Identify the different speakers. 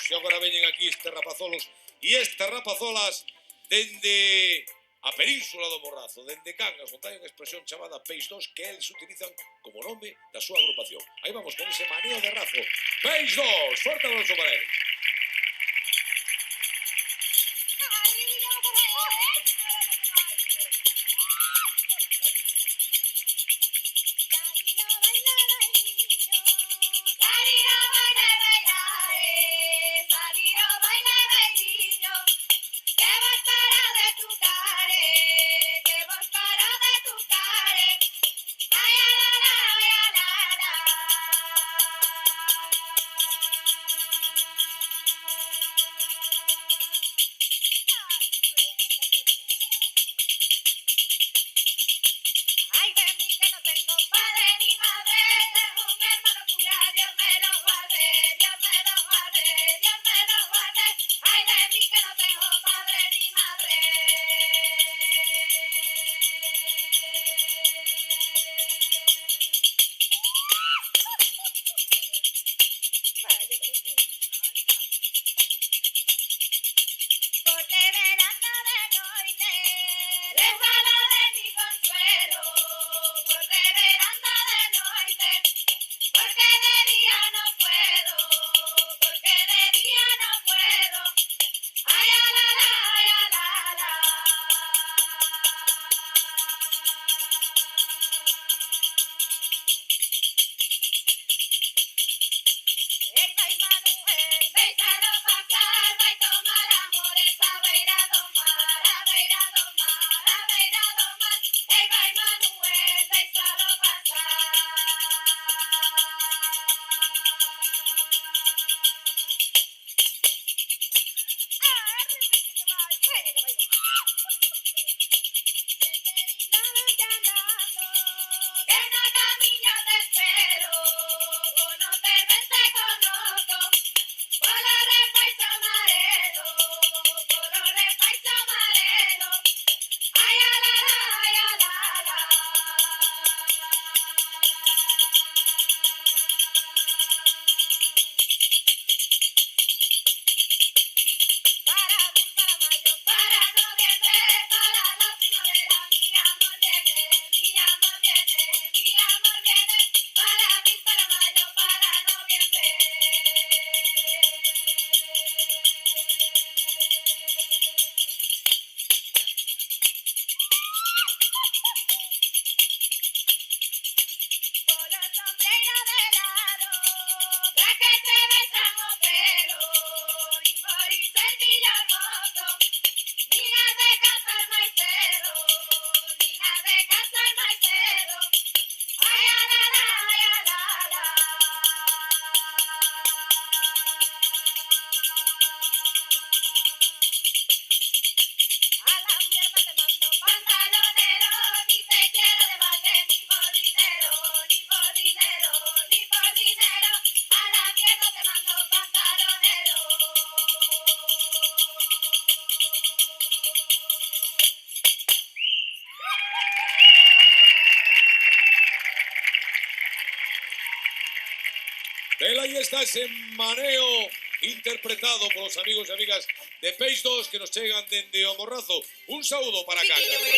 Speaker 1: e agora veñen aquí estes rapazolos e estas rapazolas dende a Península do Morrazo, dende Cangas, onde hai unha expresión chamada Peix 2 que eles utilizan como nome da súa agrupación. Aí vamos con ese maneo de razo. Peix 2, forte aplauso para eles. Vela, aí está ese maneo interpretado polos amigos e amigas de Peix 2 que nos chegan dende o Morrazo. Un saúdo para Cangas.